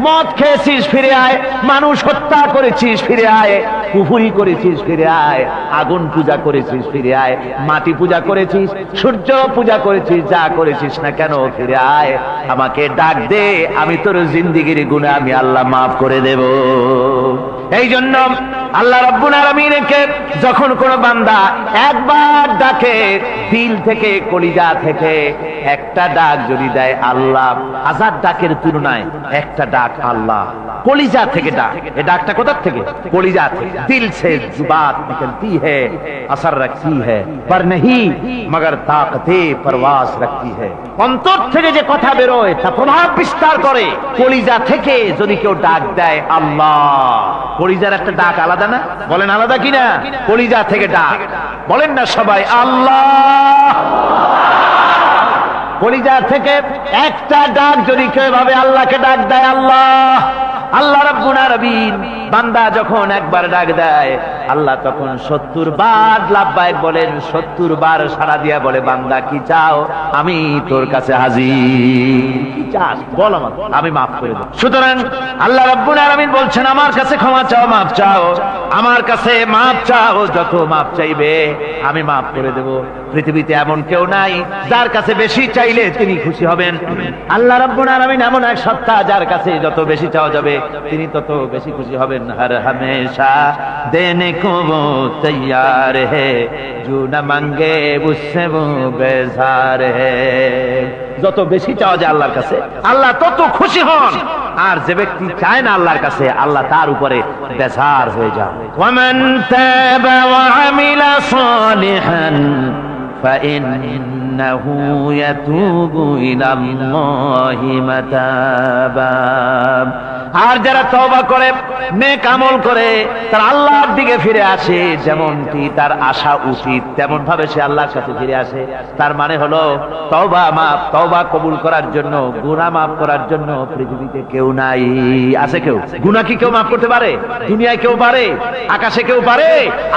মদ খেয়েছিস ফিরে আয়, মানুষ হত্যা করেছিস ফিরে আয়, কুফরি করেছিস ফিরে আয়, আগুন পূজা করেছিস ফিরে আয়, মাটি পূজা করেছিস, সূর্য পূজা করেছিস, যা করেছিস না কেন ফিরে আয়, আমাকে ডাক দে, আমি তোর জিন্দেগির গুনাহ আমি আল্লাহ মাফ করে দেব। এই জন্য আল্লাহ রাব্বুল আলামিনকে যখন কোন বান্দা একবার ডাকে, দিল থেকে কলিজা থেকে একটা ডাক যদি দেয় আল্লাহ, হাজার ডাকের তুলনায় একটা ডাক আল্লাহ, কলিজা থেকে ডাক। এই ডাকটা কোথা থেকে? কলিজা থেকে। দিল সে जुबात निकलती है, असर रखती है पर नहीं मगर ताकते परवास रखती है। অন্তর থেকে যে কথা বেরোয় তা প্রভাব বিস্তার করে। কলিজা থেকে যদি কেউ ডাক দেয় আল্লাহ, কলিজার একটা ডাক আলাদা না? বলেন আলাদা কিনা? কলিজা থেকে ডাক বলেন না সবাই আল্লাহ। কলিজা থেকে একটা ডাক যদি কেউ ভাবে আল্লাহকে ডাক দেয় আল্লাহ, আল্লাহ রাব্বুল আলামিন বান্দা যখন একবার ডাক দেয় আল্লাহ তখন 70 বার লাব্বাইক বলেন, 70 বার সাড়া দিয়া বলে বান্দা কি চাও, আমি তোর কাছে হাজির, কি চাস বল আমাকে, আমি মাফ করে দেব। সুতরাং আল্লাহ রাব্বুল আলামিন বলছেন আমার কাছে ক্ষমা চাও, মাফ চাও, আমার কাছে মাফ চাও, যত মাফ চাইবে আমি মাফ করে দেব। পৃথিবীতে এমন কেউ নাই যার কাছে বেশি চাইলে তিনি খুশি হবেন। আল্লাহ রাব্বুল আলামিন এমন এক সত্তা যার কাছে যত বেশি চাওয়া যাবে তিনি তত বেশি খুশি হবেন। হর হামেশা দেনে কো वो तैयार है, जो न मांगे उससे वो बेजार है। যত বেশি চাওয়া যায় আল্লাহর কাছে আল্লাহ তত খুশি হন, আর যে ব্যক্তি চায় না আল্লাহর কাছে আল্লাহ তার উপরে বেজার হয়ে যান। ওয়ামান তাবা ওয়া আমিলা সালিহান فإنه يتوب إلى الله متابا। আর যারা তওবা করে, নেক আমল করে, তার আল্লাহর দিকে ফিরে আসে, যেমনটি তার আশা উচিত তেমন ভাবে সে আল্লাহর কাছে ফিরে আসে, তার মানে হলো তওবা মাফ, তওবা কবুল করার জন্য, গুনাহ মাফ করার জন্য পৃথিবীতে কেউ নাই। আছে কেউ? গুনাহ কি কেউ মাফ করতে পারে? দুনিয়ায় কেউ পারে? আকাশে কেউ পারে?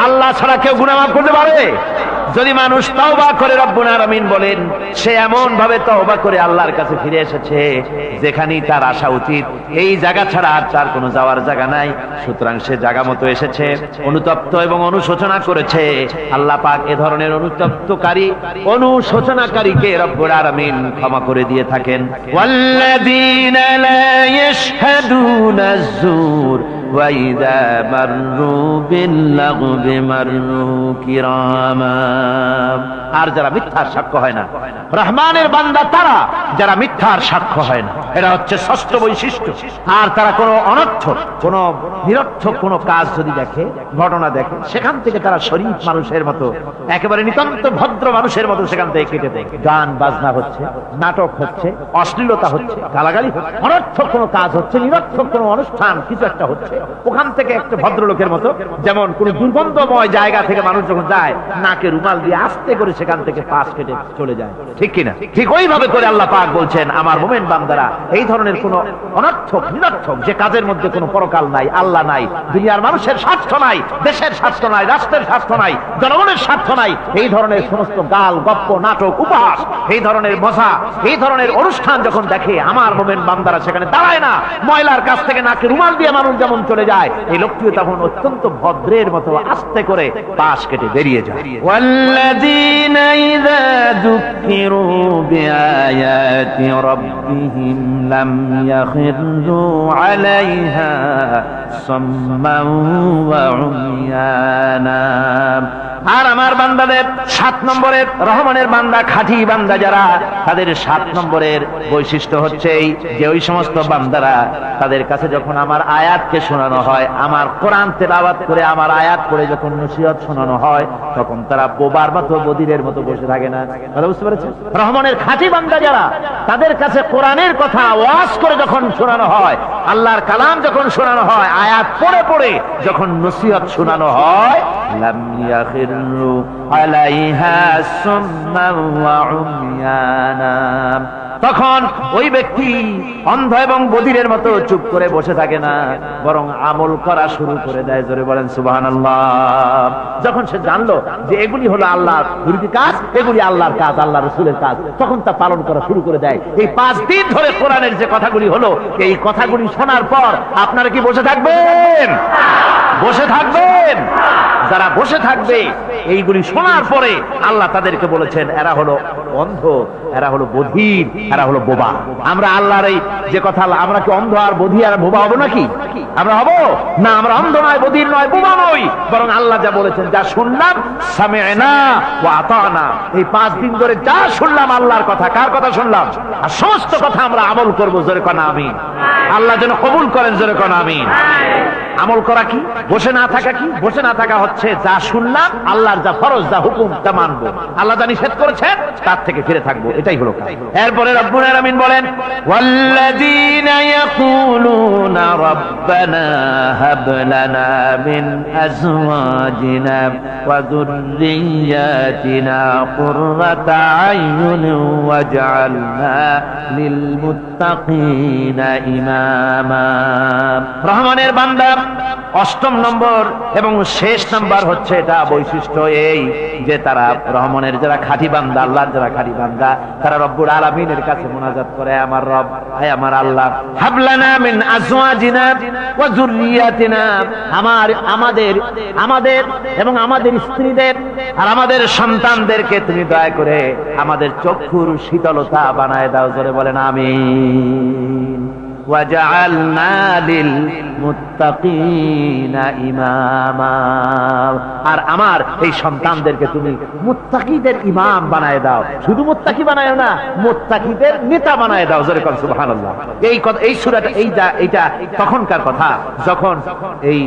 আল্লাহ ছাড়া কেউ গুনাহ মাফ করতে পারে? যদি মানুষ তওবা করে, রব্বুল আলামিন বলেন সে এমন ভাবে তওবা করে আল্লাহর কাছে ফিরে এসেছে যেখানেই তার আসা উচিত, এই জায়গা ছাড়া আর তার কোনো যাওয়ার জায়গা নাই। সুতরাং সে জায়গা মতো এসেছে, অনুতপ্ত এবং অনুশোচনা করেছে। আল্লাহ পাক এ ধরনের অনুতপ্তকারী, অনুশোচনাকারীকে রব্বুল আলামিন ক্ষমা করে দিয়ে থাকেন। ওয়াল্লাযীনা লা ইয়াশহাদুনা আয-যুর ওয়া ইযা মাররু বিল-লাগবি মাররু কিরামা। আর যারা মিথ্যার সাক্ষ্য হয় না, রহমানের বান্দা তারা যারা মিথ্যার সাক্ষ্য হয় না, এটা হচ্ছে ষষ্ঠ বৈশিষ্ট্য। আর তারা কোনো অনর্থক, কোনো নিরর্থক কোনো কাজ যদি দেখে, ঘটনা দেখে, সেখান থেকে তারা শরীফ মানুষের মতো, একেবারে নিতান্ত ভদ্র মানুষের মতো সেখান থেকে কেটে দেয়। গান বাজনা হচ্ছে, নাটক হচ্ছে, অশ্লীলতা হচ্ছে, গালাগালি হচ্ছে, অনর্থক কোনো কাজ হচ্ছে, নিরর্থক কোনো অনুষ্ঠান কিছু একটা হচ্ছে, ওখান থেকে একটা ভদ্রলোকের মতো, যেমন কোন দুর্গন্ধময় জায়গা থেকে মানুষ যখন যায় নাকে রুমাল দিয়ে আস্তে করে সেখান থেকে পাশ কেটে চলে যায়, ঠিক কিনা? ঠিক ওইভাবে করে আল্লাহ পাক বলছেন আমার মুমিন বান্দারা এই ধরনের কোন অনর্থক, নিরর্থক যে কাজের মধ্যে কোনো পরকাল নাই, আল্লাহ নাই, দুনিয়ার মানুষের স্বার্থ নাই, দেশের স্বার্থ নাই, রাষ্ট্রের স্বার্থ নাই, জনগণের স্বার্থ নাই, এই ধরনের সমস্ত গাল গপ্প, নাটক, উপহাস, এই ধরনের মজা, এই ধরনের অনুষ্ঠান যখন দেখে আমার মুমিন বান্দারা সেখানে দাঁড়ায় না। ময়লার কাছ থেকে নাকে রুমাল দিয়ে মানুষ যেমন চলে যায়, এই লোকটিও তখন অত্যন্ত ভদ্রের মতো আস্তে করে পাশ কেটে বেরিয়ে যায়। والذين إذا ذكروا بآيات ربهم لم يخروا عليها صما وعميانا। আর আমার বান্দাদের 7 নম্বরের, রহমানের বান্দা, খাঁটি বান্দা যারা, তাদের 7 নম্বরের বৈশিষ্ট্য হচ্ছে এই যে ওই সমস্ত বান্দারা তাদের কাছে যখন আমার আয়াতকে শোনানো হয়, আমার কোরআন তেলাওয়াত করে আমার আয়াত পড়ে যখন নসিহত শোনানো হয়, তখন তারা বোবার মতো, বদিরের মতো বসে থাকে না। কথা বুঝতে পেরেছেন? রহমানের খাঁটি বান্দা যারা, তাদের কাছে কোরআনের কথা ওয়াজ করে যখন শোনানো হয়, আল্লাহর কালাম যখন শোনানো হয়, আয়াত পড়ে পড়ে যখন নসিহত শোনানো হয়, লাম ইয়াখিরু আলাইহা সুম্মা ওয়া উময়ানা, তখন ওই ব্যক্তি অন্ধ এবং বধিরের মতো চুপ করে বসে থাকে না, বরং আমল করা শুরু করে দেয়। জোরে বলেন সুবহানাল্লাহ। যখন সে জানলো যে এগুলি হলো আল্লাহর বিরোধী কাজ, এগুলি আল্লাহর কাজ, আল্লাহ রসুলের কাজ, তখন তা পালন করা শুরু করে দেয়। এই 5 দিন ধরে কোরআনের যে কথাগুলি হলো, এই কথাগুলি শোনার পর আপনারা কি বসে থাকবেন? বসে থাকবেন? যারা বসে থাকবে এইগুলি শোনার পরে আল্লাহ তাদেরকে বলেছেন এরা হলো অন্ধ, এরা হলো বধির, এরা হলো বোবা। আমরা আল্লাহর এই যে কথা, আমরা কি অন্ধ আর বধির আর বোবা হবো নাকি? আমরা হব না। আমরা অন্ধ নয়, বধির নয়, বোবা নই, বরং আল্লাহ যা বলেছেন, যা শুনলাম সামি'না ওয়া আতা'না, এই 5 দিন ধরে যা শুনলাম আল্লাহর কথা। কার কথা শুনলাম? আর সমস্ত কথা আমরা আমল করবো। জোরে কোন আমিন। আল্লাহ যেন কবুল করেন। জোরে কোন আমিন। আমল করা কি? বসে না থাকা কি? বসে না থাকা হচ্ছে যা শুনলাম, আল্লাহর যা ফরজ, যা হুকুম, তা মানবো। আল্লাহ যা নিষেধ করেছেন তার থেকে ফিরে থাকবো, এটাই হলো কাজ। এরপরে রব্বুল আলামিন বলেন, ওয়াল্লাযীনা ইয়াকুলুনা রাব্বানা হাব লানা মিন আজওয়াজিনা ওয়া যুররিয়্যাতিনা কুররাতা আয়ুনিন ওয়াজআলনা লিল মুত্তাকিনা ইমামা। রহমানের বান্দা 8ম নম্বর এবং শেষ নাম্বার হচ্ছে এটা বৈশিষ্ট্য এই যে তারা রহমানের যারা খাঁটি বান্দা, আল্লাহর যারা খাঁটি বান্দা, তারা রব্বুল আলামিনের কাছে মুনাজাত করে, আমার রব, হে আমার আল্লাহ, হাবলানা মিন আজওয়াজিনা ওয়া যুররিয়াতিনা, আমাদের এবং আমাদের স্ত্রীদের আর আমাদের সন্তানদেরকে তুমি দয়া করে আমাদের চক্ষুর শীতলতা বানায় দাও। জোরে বলেন আমিন। ওয়াজআলনা লিল মুত্তাকিনা ইমামা, আর আমার এই সন্তানদেরকে তুমি মুত্তাকিদের ইমাম বানায় দাও। শুধু মুত্তাকি বানায় না, মুত্তাকিদের নেতা বানায় দাও। জোরে কোন সুবহানাল্লাহ। এই সূরাটা এইটা তখনকার কথা যখন এই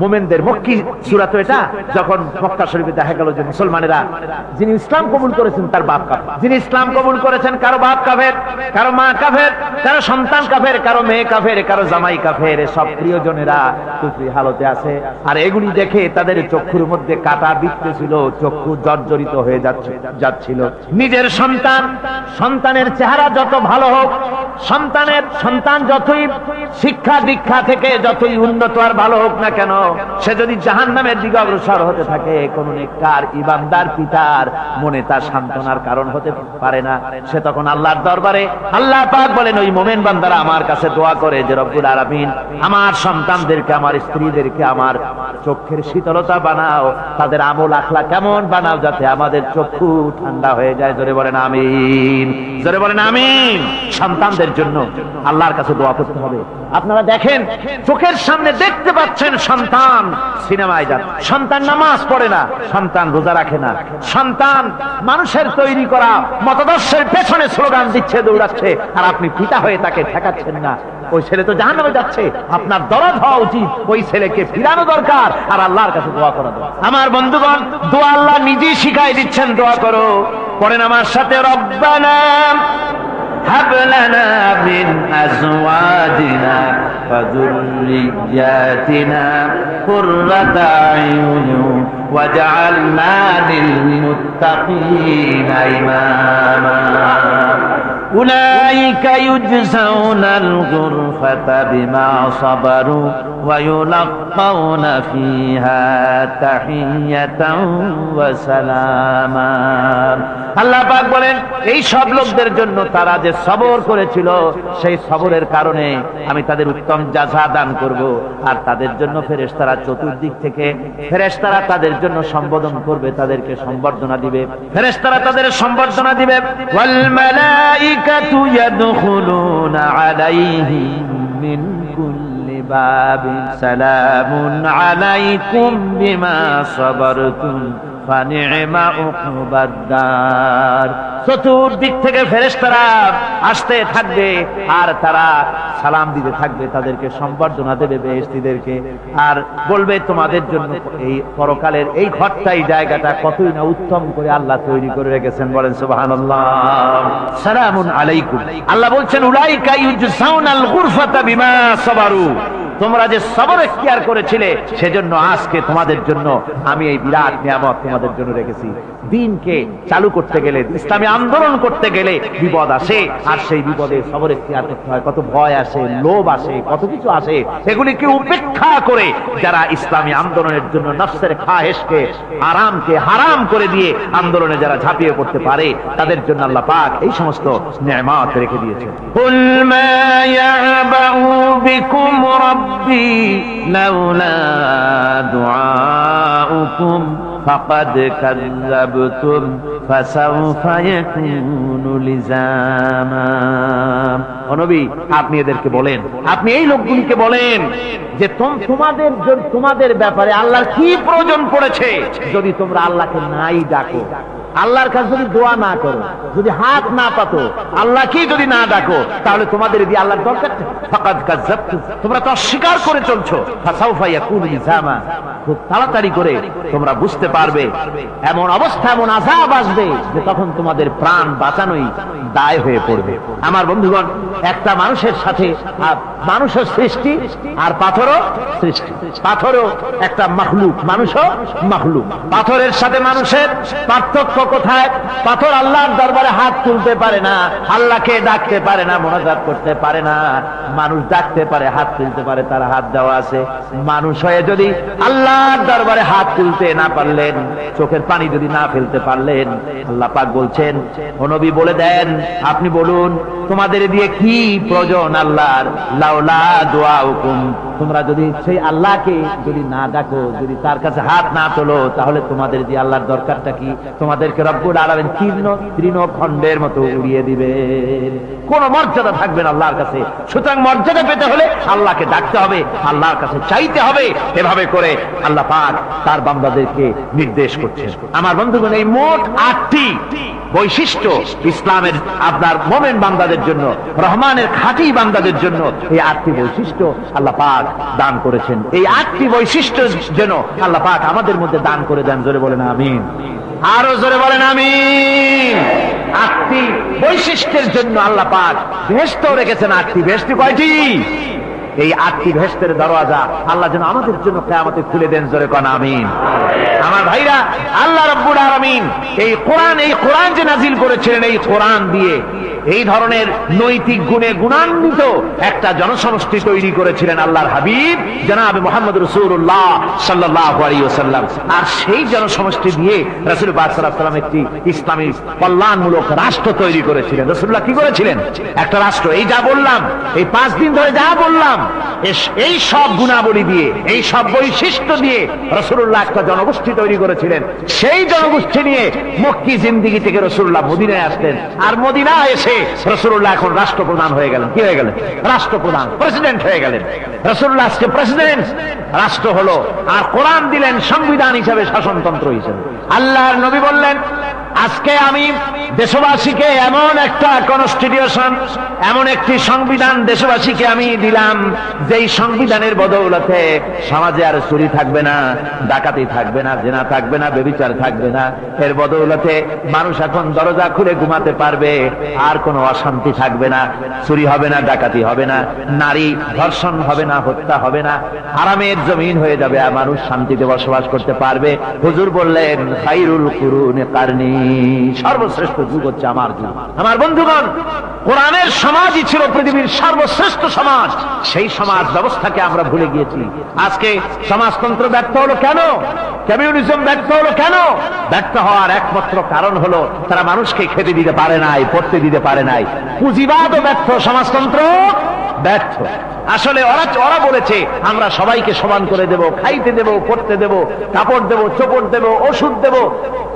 মুমিনদের মক্কি সূরা, তো এটা যখন মক্কা শরীফে দেখা গেল যে মুসলমানেরা, যিনি ইসলাম কবুল করেছেন তার বাপ কাফের, যিনি ইসলাম কবুল করেছেন কারো বাপ কাফের, কারো মা কাফের, কারো সন্তান কাফের, কারো মেয়ে কাফের, কারো জামাই কাফের, সব প্রিয়জনেরা কুফরি হালতে আছে। আর এগুলি দেখে তাদের চক্ষুর মধ্যে কাঁটা বিঁধতেছিল, চক্ষু জর্জরিত হয়ে যাচ্ছিল। নিজের সন্তানের চেহারা যত ভালো হোক, সন্তান যতই শিক্ষা দীক্ষা থেকে যতই উন্নত আর ভালো হোক না কেন, সে যদি জাহান্নামের দিকে অগ্রসর হতে থাকে, কোন নেককার ইমানদার পিতার মনে তার সান্ত্বনার কারণ হতে পারে না। সে তখন আল্লাহর দরবারে, আল্লাহ পাক বলেন ওই মুমিন বান্দারা আমার কাছে দোয়া করে যে রব্বুল আলামিন আমার সন্তানদেরকে, আমার স্ত্রীদেরকে আমার চোখের শীতলতা বানাও, তাদের আমল আখলা কেমন বানাও, যাতে আমাদের চক্ষু ঠান্ডা হয়ে যায়। জোরে বলেন আমিন। জোরে বলেন আমিন। সন্তানদের জন্য আল্লাহর কাছে দোয়া করতে হবে। আপনারা দেখেন, চোখের সামনে দেখতে পাচ্ছেন সন্তান সিনেমায় যাচ্ছে, সন্তান নামাজ পড়ে না, সন্তান রোজা রাখে না, সন্তান মানুষের তৈরি করা মতাদর্শের পেছনে স্লোগান দিচ্ছে, দৌড়াচ্ছে, আর আপনি পিতা হয়ে তাকে ঠেকাচ্ছেন না। ওই ছেলে তো জাহান্নামে যাচ্ছে, আপনার দরদ হওয়া উচিত, ওই ছেলেকে ফিরানো দরকার আর আল্লাহর কাছে দোয়া করা দরকার। আমার বন্ধুগণ, দোয়া আল্লাহ নিজেই শিখাই দিচ্ছেন, দোয়া করো। পড়েন আমার সাথে, রব্বানা হাব লানা মিন আজওয়াজিনা ওয়া যুররিয়াতিনা কুররাতা আয়ুনিন ওয়াজআলনা লিল মুত্তাকিনা ইমামা। أولئك يجزون الغرفة بما صبروا ويلقون فيها تحية وسلاما। আল্লাহ পাক বলেন এই সব লোকদের জন্য তারা যে সবর করেছিল, সেই সবরের কারণে আমি তাদের উত্তম জাযা দান করব। আর তাদের জন্য ফেরেশতারা চতুর্দিক থেকে ফেরেশতারা তাদের জন্য সম্বোধন করবে, তাদেরকে সম্বর্ধনা দিবে, ফেরেশতারা তাদের সম্বর্ধনা দিবে। ওয়াল মালাইকাতু ইয়াদখুলুনা আলাইহিম মিন কুল্লি বাবিন সালামুন আলাইকুম বিমা সাবারতুম ফানি'মা উকবাদ-দার। চতুর্দিক থেকে ফেরেশতারা আসতে থাকবে আর তারা সালাম দিতে থাকবে, তাদেরকে সম্বর্ধনা দেবে বেহেশতীদেরকে, আর বলবে তোমাদের জন্য এই পরকালের এই ঘরটাই, জায়গাটা কতই না উত্তম করে আল্লাহ তৈরি করে রেখেছেন। বলেন সুবহানাল্লাহ। সালামুন আলাইকুম। আল্লাহ বলছেন উলাইকা ইউজসাউনাল গুরফাতা বিমা সাবারু, তোমরা যে সবর ইখতিয়ার করেছিলে সেজন্য আজকে তোমাদের জন্য আমি এই বিরাট নিয়ামত তোমাদের জন্য রেখেছি। দ্বীনকে চালু করতে গেলে, ইসলামী আন্দোলন করতে গেলে বিপদ আসে, আর সেই বিপদে সবর ইখতিয়ার করতে হয়। কত ভয় আসে, লোভ আসে, কত কিছু আসে। এগুলিকে উপেক্ষা করে যারা ইসলামী আন্দোলনের জন্য নফসের খাহেশকে, আরামকে হারাম করে দিয়ে আন্দোলনে যারা ঝাঁপিয়ে পড়তে পারে, তাদের জন্য আল্লাহ পাক এই সমস্ত নিয়ামত রেখে দিয়েছেন। কুল মা ইয়াবাউ বিকুম রাব্বি লাউলা দুআউকুম ফাকাদ কাযাবতুম ফাসাউফা ইয়াকুনু লিজামা। ও নবী, আপনি এদেরকে বলেন, আপনি এই লোকগুলিকে বলেন যে তোমাদের ব্যাপারে আল্লাহর কি প্রয়োজন পড়েছে যদি তোমরা আল্লাহকে নাই ডাকো, আল্লাহর কাছে যদি দোয়া না করো, যদি হাত না পাতো, আল্লাহকে যদি না ডাকো, তাহলে তোমাদের দিয়ে আল্লাহর দরকার। ফাকাদ কাযাবতুম, তোমরা তো অস্বীকার করে চলছো। ফাসাউফা ইয়াকুনু লিজামা, খুব তাড়াতাড়ি করে তোমরা বুঝতে পারবে, এমন অবস্থা, এমন আযাব আসবে যে তখন তোমাদের প্রাণ বাঁচানোই দায় হয়ে পড়বে। আমার বন্ধুগণ, একটা মানুষের সাথে মানুষের সৃষ্টি আর পাথরও সৃষ্টি, পাথরও একটা মাখলুক, মানুষও মাখলুক। পাথরের সাথে মানুষের পার্থক্য কোথায়? পাথর আল্লাহর দরবারে হাত তুলতে পারে না, আল্লাহকে ডাকতে পারে না, মোনাজাত করতে পারে না। মানুষ ডাকতে পারে, হাত তুলতে পারে, তার হাত দেওয়া আছে। মানুষ হয়ে যদি আল্লাহর দরবারে হাত তুলতে না পারলেন, চোখের পানি যদি না ফেলতে পারলেন, আল্লাহ পাক বলছেন, ও নবী বলে দেন, আপনি বলুন তোমাদের দিয়ে কি প্রয়োজন আল্লাহর? লাউলা দুআউকুম, তোমরা যদি সেই আল্লাহকে যদি না ডাকো, যদি তার কাছে হাত না তোলো, তাহলে তোমাদের দিয়ে আল্লাহর দরকারটা কি? তোমাদেরকে রব্বুল আলামিন তৃণখণ্ডের মতো উড়িয়ে দিবেন, কোন মর্যাদা থাকবে না আল্লাহর কাছে। সুতরাং মর্যাদা পেতে হলে আল্লাহকে ডাকতে হবে, আল্লাহর কাছে চাইতে হবে। এভাবে করে আল্লাহ পাক তার বান্দাদেরকে নির্দেশ করছেন। আমার বন্ধুগণ, এই মোট 8টি বৈশিষ্ট্য ইসলামের আপনার মোমেন বান্দাদের জন্য, রহমানের খাঁটি বান্দাদের জন্য এই 8টি বৈশিষ্ট্য আল্লাহ পাক দান করেছেন। এই 8টি বৈশিষ্ট্য যেন আল্লাহ পাক আমাদের মধ্যে দান করে দেন। জোরে বলেন আমিন, আরো জোরে বলেন আমিন। 8টি বৈশিষ্ট্যের জন্য আল্লাহ পাক বেহেশত রেখেছেন। 8টি বেহেশত কয়টি? এই 8টি বেহেশতের দরওয়াজা আল্লাহ যেন আমাদের জন্য কিয়ামতে খুলে দেন। জোরে কোন আমিন। আমার ভাইরা, আল্লাহ রাব্বুল আলামিন এই কোরআন যে নাজিল করেছিলেন, এই কোরআন দিয়ে এই ধরনের নৈতিক গুণে গুণান্বিত একটা জনসমষ্টি তৈরি করেছিলেন আল্লাহর হাবিব জনাব মুহাম্মদ রাসূলুল্লাহ সাল্লাল্লাহু আলাইহি ওয়াসাল্লাম। আর সেই জনসমষ্টি দিয়ে রাসূল পাক সাল্লাল্লাহু আলাইহি ওয়াসাল্লাম একটি ইসলামী কল্যাণমূলক রাষ্ট্র তৈরি করেছিলেন। রাসূলুল্লাহ কি করেছিলেন? একটা রাষ্ট্র। এই যা বললাম, এই 5 দিন ধরে যা বললাম, এই সব গুণাবলী দিয়ে, এই সব বৈশিষ্ট্য দিয়ে রাসূলুল্লাহ একটা জনগোষ্ঠী তৈরি করেছিলেন। সেই জনগোষ্ঠী নিয়ে মক্কি জিন্দেগি থেকে রাসূলুল্লাহ মদিনায় আসলেন। আর মদিনা এসে রাসূলুল্লাহ এখন রাষ্ট্রপ্রধান হয়ে গেলেন। কি হয়ে গেলেন? রাষ্ট্রপ্রধান, প্রেসিডেন্ট হয়ে গেলেন। রাসূলুল্লাহ আজকে প্রেসিডেন্ট, রাষ্ট্র হলো। আর কোরআন দিলেন সংবিধান হিসেবে, শাসনতন্ত্র হিসেবে। আল্লাহর নবী বললেন, আজকে আমি দেশবাসীকে এমন একটা কনস্টিটিউশন, এমন একটি সংবিধান দেশবাসীকে আমি দিলাম, যেই সংবিধানের বদৌলতে সমাজে আর চুরি থাকবে না, ডাকাতি থাকবে না, জেনা থাকবে না, ব্যভিচার থাকবে না। এর বদৌলতে মানুষ এখন দরজা খুলে ঘুমাতে পারবে, আর কোনো অশান্তি থাকবে না, চুরি হবে না, ডাকাতি হবে না, নারী ধর্ষণ হবে না, হত্যা হবে না, হারামের জমিন হয়ে যাবে, আর মানুষ শান্তিতে বসবাস করতে পারবে। হুজুর বললেন, খায়রুল কুরুনি কারনি, সর্বশ্রেষ্ঠ যুগ হচ্ছে আমার যুগ। আমার বন্ধুগণ, কোরআনের সমাজই ছিল পৃথিবীর সর্বশ্রেষ্ঠ সমাজ। সেই সমাজ ব্যবস্থাকে আমরা ভুলে গিয়েছি। আজকে সমাজতন্ত্র ব্যর্থ হলো কেন? কমিউনিজম ব্যর্থ হলো কেন? ব্যর্থ হওয়ার একমাত্র কারণ হলো তারা মানুষকে খেতে দিতে পারে নাই, পড়তে দিতে পারে নাই। পুঁজিবাদও ব্যর্থ, সমাজতন্ত্র ব্যর্থ। আসলে ওরা বলেছে আমরা সবাইকে সমান করে দেব, খাইতে দেব, পড়তে দেব, কাপড় দেব, চোপড় দেব, ওষুধ দেব,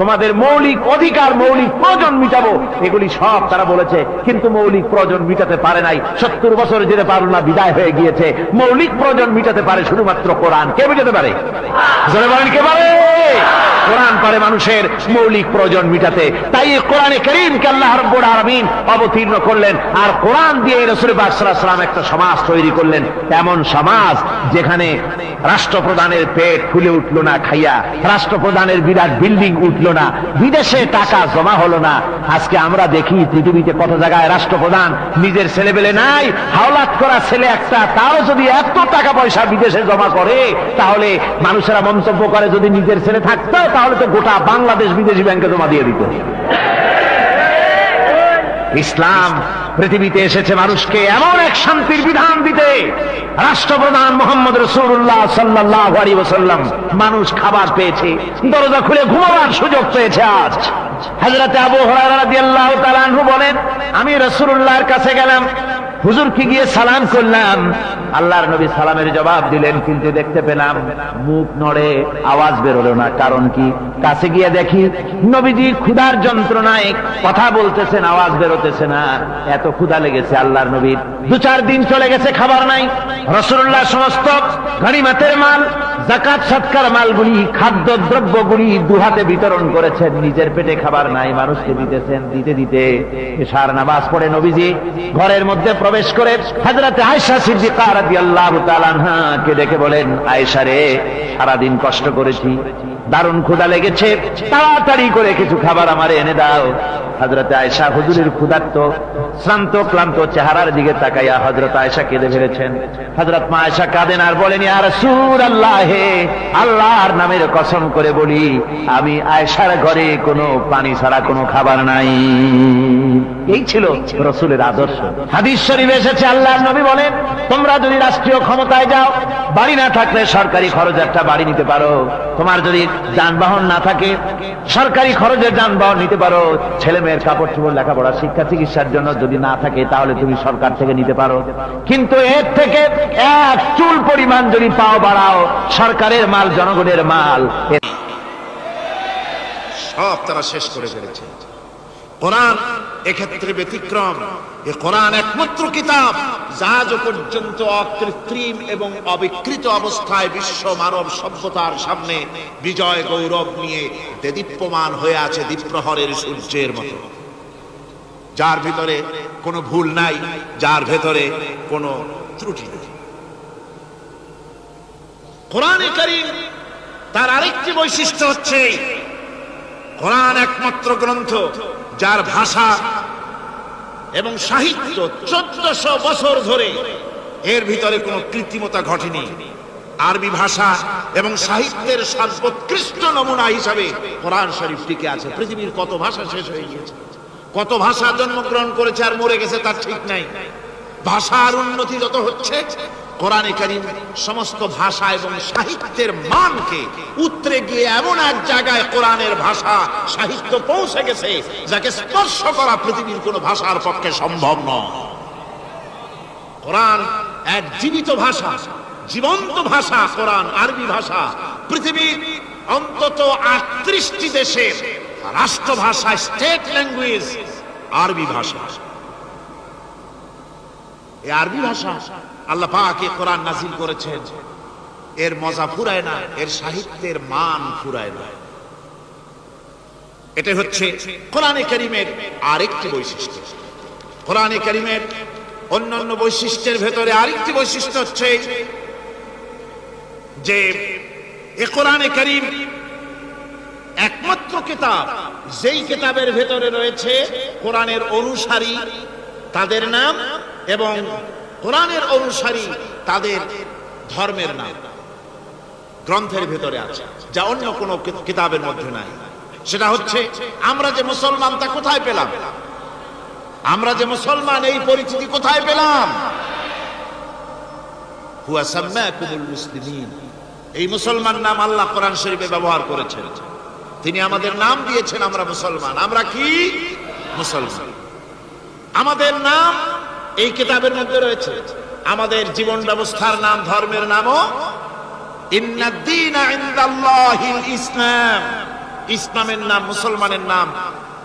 তোমাদের মৌলিক অধিকার, মৌলিক প্রয়োজন মিটাবো, এগুলি সব তারা বলেছে। কিন্তু মৌলিক প্রয়োজন মিটাতে পারে নাই। 70 বছর যেতে পারল না, বিদায় হয়ে গিয়েছে। মৌলিক প্রয়োজন মিটাতে পারে শুধুমাত্র কোরআন। কে মিটাতে পারে? জোরে বলেন, কে পারে? কোরআন পারে মানুষের মৌলিক প্রয়োজন মিটাতে। তাই কোরআনে কারীমকে আল্লাহ রাব্বুল আলামিন অবতীর্ণ করলেন। আর কোরআন দিয়ে রাসূল পাক সাল্লাল্লাহু আলাইহি ওয়াসাল্লাম একটা সমাজ তৈরি করলেন, এমন সমাজ যেখানে রাষ্ট্রপ্রধানের পেট ফুলে উঠলো না খাইয়া, রাষ্ট্রপ্রধানের বিরাট বিল্ডিং উঠলো না, বিদেশে টাকা জমা হলো না। আজকে আমরা দেখি পৃথিবীতে কত জায়গায় রাষ্ট্রপ্রধান নিজের ছেলেবেলে নাই, হাওলাত করা ছেলে একটা, তাও যদি এত টাকা পয়সা বিদেশে জমা করে, তাহলে মানুষেরা মন্তব্য করে যদি নিজের ছেলে থাকতো তাহলে তো গোটা বাংলাদেশ বিদেশি ব্যাংকে জমা দিয়ে দিত। ইসলাম পৃথিবীতে এসেছে মানুষকে এমন এক শান্তির বিধান দিতে। রাষ্ট্রপ্রধান মুহাম্মদ রাসূলুল্লাহ সাল্লাল্লাহু আলাইহি ওয়াসাল্লাম মানুষ খাবার পেয়েছে, দরজা খুলে ঘুমাবার সুযোগ পেয়েছে। আজ হযরত আবু হুরায়রা রাদিয়াল্লাহু তাআলা আনহু বলেন, আমি রাসূলুল্লাহর কাছে গেলাম, হুজুরকে গিয়ে সালাম করলাম, আল্লাহর নবী সালামের জবাব দিলেন, কিন্তু দেখতে পেলাম মুখ নড়ে, আওয়াজ বেরোলো না। কারণ কি? কাছে গিয়ে দেখি নবীজি ক্ষুধার যন্ত্রণায় কথা বলতেছেন, আওয়াজ বেরোতেছে না। এত ক্ষুধা লেগেছে আল্লাহর নবীর। 2-4 দিন চলে গেছে, খাবার নাই। রাসূলুল্লাহ সমস্ত গনিমতের মাল, যাকাত সদকার মালগুলি, খাদ্য দ্রব্যগুলি দুহাতে বিতরণ করেছেন, নিজের পেটে খাবার নাই, মানুষকে দিতেছেন। দিতে দিতে এশার নামাজ পড়ে নবীজি ঘরের মধ্যে প্রবেশ করে হযরত আয়েশা সিদ্দিকা রাদিয়াল্লাহু তাআলা আনহাকে ডেকে বলেন, আয়েশা রে, সারাদিন কষ্ট করেছি, দারুণ ক্ষুধা লেগেছে, তাড়াতাড়ি করে কিছু খাবার আমারে এনে দাও। হযরত আয়েশা হুজুরের ক্ষুধার্ত শ্রান্ত ক্লান্ত চেহারার দিকে তাকাইয়া হযরত আয়েশা কেঁদে ফেলেছেন। হযরত মা আয়েশা কাঁদেন আর বলেন, ইয়া রাসূলুল্লাহ, হে আল্লাহর নামের কসম করে বলি, আমি আয়েশার ঘরে কোনো পানি ছাড়া কোনো খাবার নাই। এই ছিল রাসূলের আদর্শ। হাদিস শরীফে এসেছে, আল্লাহর নবী বলেন, তোমরা যদি রাষ্ট্রীয় ক্ষমতায় যাও, বাড়ি না থাকলে সরকারি খরচে একটা বাড়ি নিতে পারো। তোমার যদি যানবাহন না থাকে, সরকারি খরচের যানবাহন নিতে পারো। ছেলে মেয়ের কাপড় চোপড়, লেখাপড়া, শিক্ষা, চিকিৎসার জন্য যদি না থাকে, তাহলে তুমি সরকার থেকে নিতে পারো। কিন্তু এর থেকে এক চুল পরিমাণ যদি পাও বাড়াও, সরকারের মাল জনগণের মাল, সব তারা শেষ করে ফেলেছে। কোরআন এক্ষেত্রে ব্যতিক্রম। এ কোরআন একমাত্র কিতাব যা আজ পর্যন্ত অকৃত্রিম এবং অবিকৃত অবস্থায় বিশ্ব মানব সভ্যতার সামনে বিজয় গৌরব নিয়ে দেদীপ্যমান হয়ে আছে দ্বীপ্রহরের সূর্যের মতো, যার ভিতরে কোনো ভুল নাই, যার ভেতরে কোনো ত্রুটি নেই। কোরআনে কারীম তার আরেকটি বৈশিষ্ট্য হচ্ছে, কোরআন একমাত্র গ্রন্থ যার ভাষা এবং সাহিত্য 1400 বছর ধরে এর ভিতরে কোনো কৃত্রিমতা ঘটেনি। আরবি ভাষা এবং সাহিত্যের সর্বোৎকৃষ্ট নমুনা হিসাবে কোরআন শরীফ টিকে আছে। পৃথিবীর কত ভাষা শেষ হয়ে গিয়েছে, কত ভাষা জন্মগ্রহণ করেছে আর মরে গেছে তার ঠিক নাই। ভাষার উন্নতি যত হচ্ছে, কোরআনে কারীম সমস্ত ভাষা এবং সাহিত্যের মানকে উতরে গিয়ে এমন এক জায়গায় কোরআনের ভাষা সাহিত্য পৌঁছে গেছে, যাকে স্পর্শ করা পৃথিবীর কোনো ভাষার পক্ষে সম্ভব নয়। কোরআন এক জীবিত ভাষা, জীবন্ত ভাষা। কোরআন আরবি ভাষা। পৃথিবীর অন্তত 38টি দেশের রাষ্ট্রভাষা, স্টেট ল্যাঙ্গুয়েজ আরবি ভাষা। এই আরবি ভাষা আল্লাহ পাক এই কোরআন নাযিল করেছেন। এর মজা ফুরায় না, এর সাহিত্যের মান ফুরায় না। এটা হচ্ছে কোরআনে কারীমের আরেকটি বৈশিষ্ট্য। কোরআনে কারীমের অন্যান্য বৈশিষ্ট্যের ভেতরে আরেকটি বৈশিষ্ট্য হচ্ছে যে এই কোরআনে কারীম একমাত্র কিতাব যেই কিতাবের ভেতরে রয়েছে কোরআনের অনুসারী তাদের নাম এবং কোরআনের অনুসারী তাদের ধর্মের নাম গ্রন্থের ভেতরে আছে, যা অন্য কোনো কিতাবের মধ্যে নাই। সেটা হচ্ছে, আমরা যে মুসলমান তা কোথায় পেলাম? আমরা যে মুসলমান এই পরিচিতি কোথায় পেলাম? হুয়া সাম্মাকুমুল মুসলিমিন। এই মুসলমান নাম আল্লাহ কোরআন শরীফে ব্যবহার করেছেন। তিনি আমাদের নাম দিয়েছেন, আমরা মুসলমান। আমরা কি মুসলমান? আমাদের নাম এই কিতাবের মধ্যে রয়েছে। আমাদের জীবন ব্যবস্থার নাম, ধর্মের নামও ইন্নাদ-দীনা ইনদাল্লাহিল ইসলাম। ইসলামের নাম, মুসলমানের নাম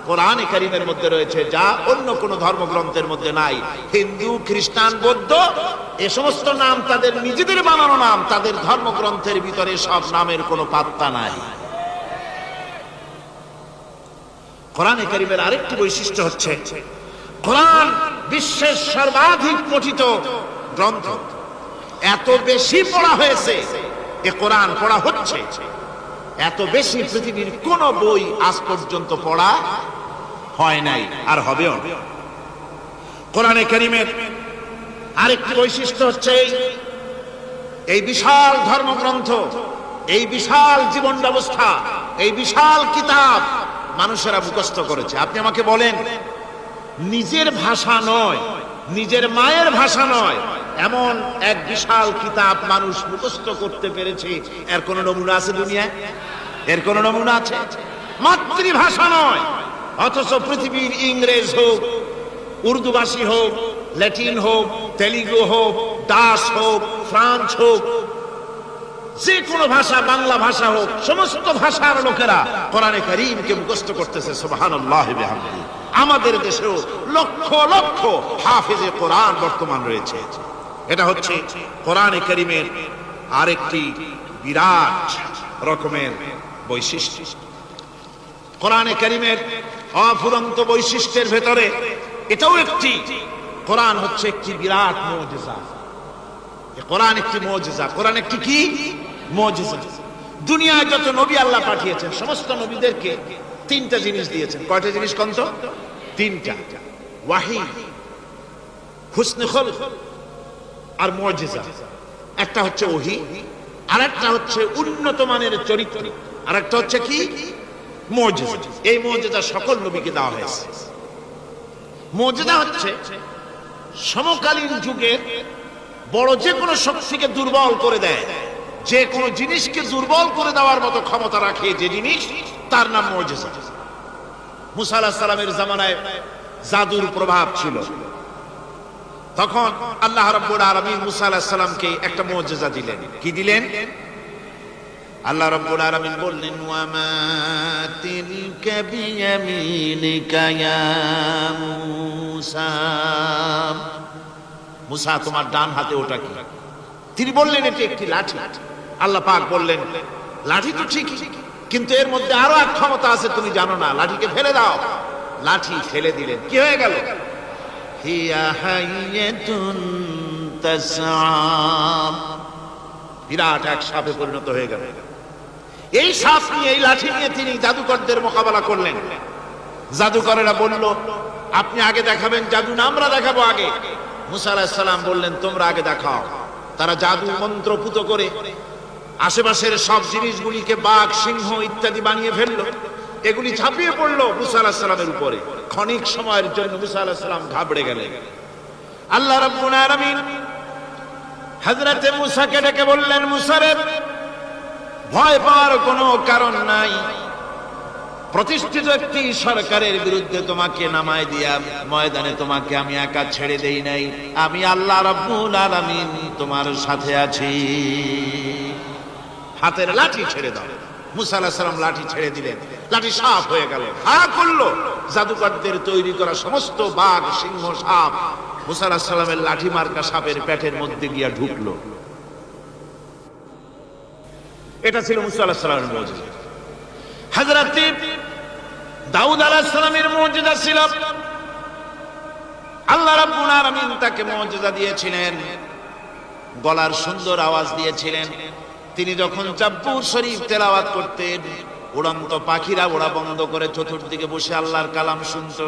কোরআনে কারীমের মধ্যে রয়েছে, যা অন্য কোন ধর্মগ্রন্থের মধ্যে নাই। হিন্দু, খ্রিস্টান, বৌদ্ধ এ সমস্ত নাম তাদের নিজেদের বানানো নাম, তাদের ধর্মগ্রন্থের ভিতরে সব নামের কোনো পাত্তা নাই। কোরআনে কারীমের আরেকটি বৈশিষ্ট্য হচ্ছে, কোরআন বিশ্বের সর্বাধিক পঠিত গ্রন্থ। এত বেশি পড়া হয়েছে, এ কোরআন পড়া হচ্ছে, এত বেশি পৃথিবীর কোন বই আজ পর্যন্ত পড়া হয় নাই, আর হবেও না। কোরআনে কারীমের আরেকটি বৈশিষ্ট্য হচ্ছে এই বিশাল ধর্মগ্রন্থ, এই বিশাল জীবন ব্যবস্থা, এই বিশাল কিতাব মানুষেরা মুখস্থ করেছে। আপনি আমাকে বলেন, নিজের ভাষা নয়, নিজের মায়ের ভাষা নয়, এমন এক বিশাল কিতাব মানুষ মুখস্থ করতে পেরেছে, এর কোন নমুনা আছে দুনিয়ায়? এর কোন নমুনা আছে? মাতৃভাষা নয়, অথচ পৃথিবীর ইংরেজ হোক, উর্দুভাষী হোক, ল্যাটিন হোক, তেলুগু হোক, ডাচ হোক, ফ্রান্স হোক, যে কোনো ভাষা, বাংলা ভাষা হোক, সমস্ত ভাষার লোকেরা কোরআনে কারীমকে মুখস্থ করতেছে। সুবহানাল্লাহ ওয়া বিহামদিহি। আমাদের দেশেও লক্ষ লক্ষ হাফেজে কোরআন বর্তমান রয়েছে। এটা হচ্ছে কোরআনে কারীমের আরেকটি বিরাট রকমের বৈশিষ্ট্য। কোরআনে কারীমের অফুরন্ত বৈশিষ্ট্যের ভেতরে এটাও একটি, কোরআন হচ্ছে একটি বিরাট মুজিজা। কোরআন একটি মুজিজা। কোরআন একটি কি? মুজিজা। দুনিয়ায় যত নবী আল্লাহ পাঠিয়েছেন, সমস্ত নবীদেরকে তিনটা জিনিস দিয়েছেন। কয়টা জিনিস কোন তো? তিনটা। ওয়াহী, হুসনে খুলক আর মুজিজা। একটা হচ্ছে ওহী, আরেকটা হচ্ছে উন্নত মানের চরিত্র, আরেকটা হচ্ছে কি? মুজিজা। এই মুজিজা সকল নবীকে দেওয়া হয়েছে। মুজিজা হচ্ছে সমকালীন যুগে বড় যে কোনো শক্তিকে দুর্বল করে দেয়, যে কোনো জিনিসকে দুর্বল করে দেওয়ার মতো ক্ষমতা রাখে যে জিনিস, তার নাম মুজিজা। মুসা আলাইহিস সালামের জামানায় জাদুর প্রভাব ছিল। তখন আল্লাহ রাব্বুল আলামিন মুসা আলাইহিস সালামকে একটা মুজিজা দিলেন। কি দিলেন? আল্লাহ রাব্বুল আলামিন বললেন, ওয়া মা তিলকা বিয়ামিনিকা ইয়া মুসা। মুসা, তোমার ডান হাতে ওটা কি? তিনি বললেন, এটি একটি লাঠি। আল্লাহ পাক বললেন, লাঠি তো ঠিকই, কিন্তু এর মধ্যে আরো এক ক্ষমতা আছে, তুমি জানো না, লাঠিকে ফেলে দাও। লাঠি ফেলে দিলেন, কি হয়ে গেল? হিয়া হাইয়াতুন তাসআ, বিরাট এক সাপে পরিণত হয়ে গেল। এই সাপ নিয়ে, এই লাঠি নিয়ে তিনি জাদুকরদের মোকাবেলা করলেন। জাদুকরেরা বলল, আপনি আগে দেখাবেন জাদু, না আমরা দেখাবো আগে? মুসা আলাইহিস সালাম বললেন, তোমরা আগে দেখাও। তারা জাদু মন্ত্র পুত করে আশেপাশের সব জিনিসগুলিকে বাঘ, সিংহ ইত্যাদি বানিয়ে ফেললো। এগুলি ঝাঁপিয়ে পড়লো মুসা আলাইহিস সালামের উপরে। ক্ষণিক সময়ের জন্য মুসা আলাইহিস সালাম ঘাবড়ে গেলেন। আল্লাহ রাব্বুল আলামিন হযরতে মুসাকে ডেকে বললেন, মুসা রে, ভয় পাওয়ার কোনো কারণ নাই। প্রতিষ্ঠিত একটি সরকারের বিরুদ্ধে তোমাকে নামায় দিয়া ময়দানে তোমাকে আমি একা ছেড়ে দেই নাই। আমি আল্লাহ রাব্বুল আলামিন তোমার সাথে আছি। হাতের লাঠি ছেড়ে দাও। মুসা আলাইহিস সালাম লাঠি ছেড়ে দিলেন, লাঠি সাপ হয়ে গেল। হা করলো, জাদুকরদের তৈরি করা সমস্ত বাঘ, সিংহ, সাপ মুসা আলাইহিস সালামের লাঠি মার্কা সাপের পেটের মধ্যে গিয়া ঢুকলো। এটা ছিল মুসা আলাইহিস সালামের মুজিজা। হযরত দাউদ আলাইহিস সালামের মুজিজা ছিল, আল্লাহ রাব্বুল আলামিন তাকে মুজিজা দিয়েছিলেন, গলার সুন্দর আওয়াজ দিয়েছিলেন। তিনি যখন জাব্বুর শরীফ তেলাওয়াত করতেন, উড়ন্ত পাখিরা ওড়া বন্ধ করে চতুর্দিকে বসে আল্লাহর কালাম শুনত।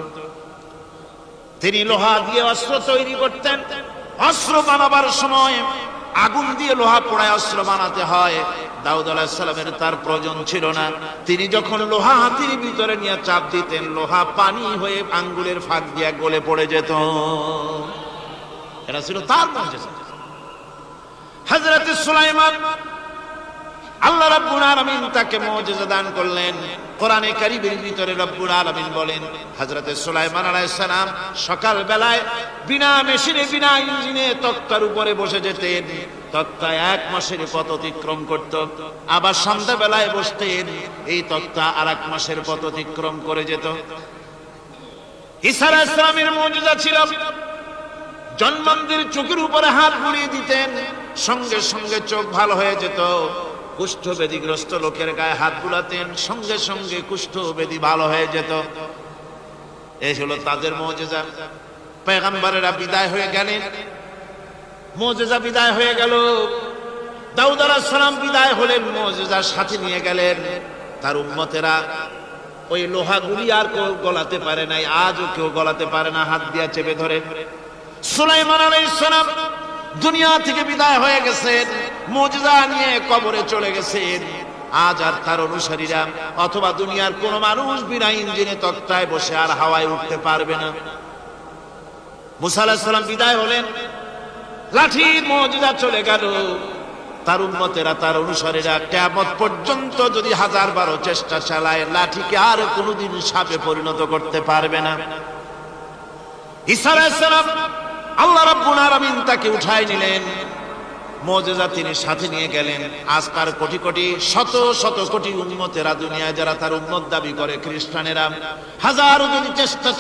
তিনি লোহা দিয়ে অস্ত্র তৈরি করতেন। অস্ত্র বানাবার সময় আগুন দিয়ে লোহা পোড়ায় অস্ত্র বানাতে হয়। দাউদ আলাইহিস সালামের তার প্রয়োজন ছিল না। তিনি যখন লোহা হাতির ভিতরে নিয়ে চাপ দিতেন, লোহা পানি হয়ে আঙ্গুলের ফাঁক দিয়ে গলে পড়ে যেত। এটা ছিল তার মুজিজা। হযরত সুলাইমান, আল্লাহ রাব্বুল আলামিন তাকে মুজিজা দান করলেন। কোরআনে কারীমের ভিতরে রব্বুল আলামিন বলেন, হযরত সুলাইমান আলাইহিস সালাম সকাল বেলায় বিনা মেশিনে, বিনা ইঞ্জিনে তক্তার উপরে বসে যেতেন। তক্তা 1 মাসের পথ অতিক্রম করত। আবার সন্ধ্যা বেলায় বসতেন, এই তক্তা আর 1 মাসের পথ অতিক্রম করে যেত। ঈসা আলাইহিস সালামের মুজিজা ছিল, জন্মান্ধের চোখের উপরে হাত বুলিয়ে দিতেন, সঙ্গে সঙ্গে চোখ ভালো হয়ে যেত। কুষ্ঠব্যাধিগ্রস্ত লোকের গায়ে হাত বুলাতেন, সঙ্গে সঙ্গে কুষ্ঠব্যাধি ভালো হয়ে যেত। এই হলো তাদের মুজিজা। পয়গম্বরেরা বিদায় হয়ে গেলেন, মুজিজা বিদায় হয়ে গেল। দাউদ আলাইহিস সালাম বিদায় হলেন, মুজিজার সাথে নিয়ে গেলেন। তার উম্মতেরা ওই লোহাগুলি আর কেউ গলাতে পারে নাই, আজও কেউ গলাতে পারে না, হাত দিয়া চেপে ধরে। সুলাইমান আলাইহিস সালাম দুনিয়া থেকে বিদায় হয়ে গেছেন, মুজিজা নিয়ে কবরে চলে গেছেন। আজ আর তার অনুসারীরা অথবা দুনিয়ার কোন মানুষ বিনা ইঞ্জিনে তক্তায় বসে আর হাওয়ায় উঠতে পারবে না। মুসা আলাইহিস সালাম বিদায় হলেন, লাঠির মুজিজা চলে গেল। তার উম্মতেরা, তার অনুসারীরা কিয়ামত পর্যন্ত যদি 1000 চেষ্টা চালায়, লাঠিকে আর কোনোদিন সাপে পরিণত করতে পারবে না। ঈসা আলাইহিস সালাম আল্লাহ রাব্বুল আলামিন তাকে উঠায় নিলেন, মুজিজা তিনি সাথে নিয়ে গেলেন। আজকার কোটি কোটি শত শত কোটি উম্মতেরা দুনিয়ায় যারা তার উম্মত দাবি করে, খ্রিস্টানেরা, হাজারো যদি চেষ্টা